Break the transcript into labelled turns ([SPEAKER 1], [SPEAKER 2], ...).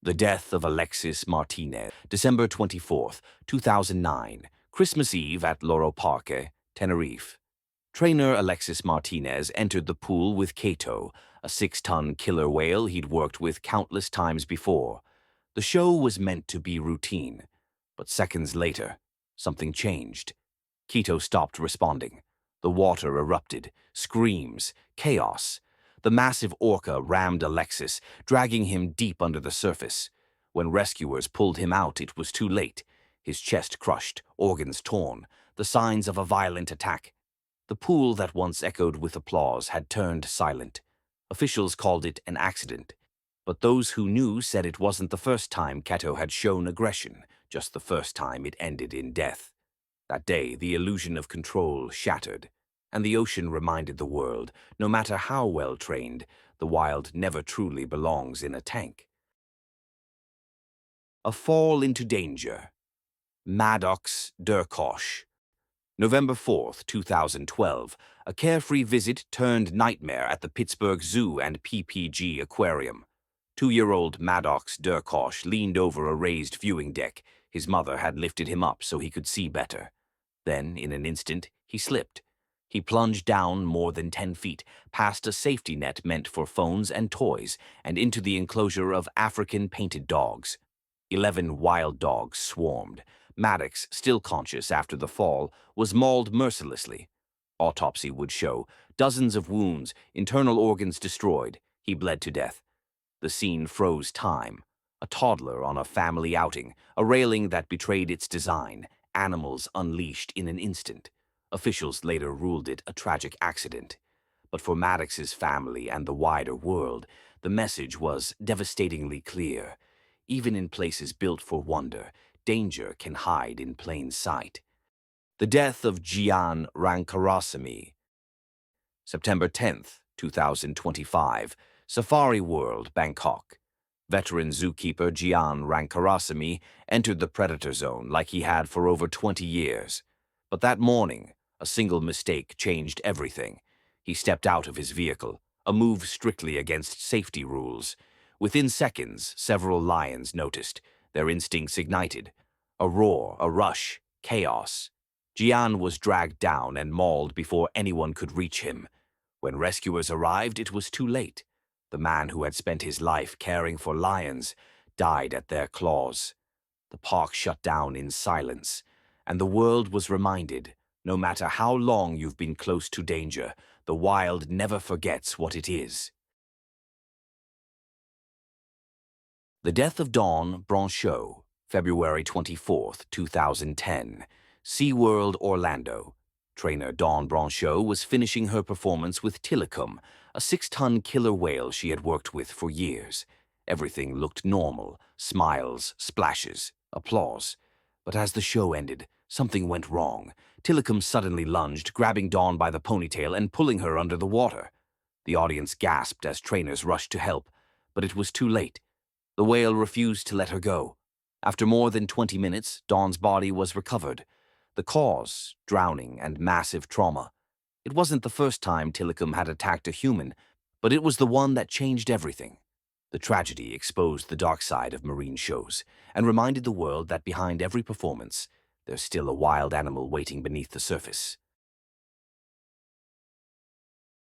[SPEAKER 1] The death of Alexis Martinez, December 24th, 2009, Christmas Eve at Loro Parque, Tenerife. Trainer Alexis Martinez entered the pool with Cato, a 6-ton killer whale he'd worked with countless times before. The show was meant to be routine, but seconds later, something changed. Cato stopped responding. The water erupted, screams, chaos. The massive orca rammed Alexis, dragging him deep under the surface. When rescuers pulled him out, it was too late. His chest crushed, organs torn, the signs of a violent attack. The pool that once echoed with applause had turned silent. Officials called it an accident, but those who knew said it wasn't the first time Cato had shown aggression, just the first time it ended in death. That day, the illusion of control shattered, and the ocean reminded the world, no matter how well trained, the wild never truly belongs in a tank. A fall into danger. Maddox Durkosh. November 4th, 2012, a carefree visit turned nightmare at the Pittsburgh Zoo and PPG Aquarium. 2-year-old Maddox Durkosh leaned over a raised viewing deck. His mother had lifted him up so he could see better. Then, in an instant, he slipped. He plunged down more than 10 feet, past a safety net meant for phones and toys, and into the enclosure of African painted dogs. 11 wild dogs swarmed. Maddox, still conscious after the fall, was mauled mercilessly. Autopsy would show dozens of wounds, internal organs destroyed. He bled to death. The scene froze time. A toddler on a family outing, a railing that betrayed its design, animals unleashed in an instant. Officials later ruled it a tragic accident. But for Maddox's family and the wider world, the message was devastatingly clear. Even in places built for wonder, danger can hide in plain sight. The death of Gian Rankarasamy. September 10th, 2025, Safari World, Bangkok. Veteran zookeeper Gian Rankarasamy entered the predator zone like he had for over 20 years. But that morning, a single mistake changed everything. He stepped out of his vehicle, a move strictly against safety rules. Within seconds, several lions noticed, their instincts ignited. A roar, a rush, chaos. Gian was dragged down and mauled before anyone could reach him. When rescuers arrived, it was too late. The man who had spent his life caring for lions died at their claws. The park shut down in silence, and the world was reminded, no matter how long you've been close to danger, the wild never forgets what it is. The death of Dawn Brancheau, February 24th, 2010, SeaWorld Orlando. Trainer Dawn Brancheau was finishing her performance with Tilikum, a 6-ton killer whale she had worked with for years. Everything looked normal, smiles, splashes, applause. But as the show ended, something went wrong. Tilikum suddenly lunged, grabbing Dawn by the ponytail and pulling her under the water. The audience gasped as trainers rushed to help, but it was too late. The whale refused to let her go. After more than 20 minutes, Dawn's body was recovered. The cause, drowning and massive trauma. It wasn't the first time Tilikum had attacked a human, but it was the one that changed everything. The tragedy exposed the dark side of marine shows and reminded the world that behind every performance, there's still a wild animal waiting beneath the surface.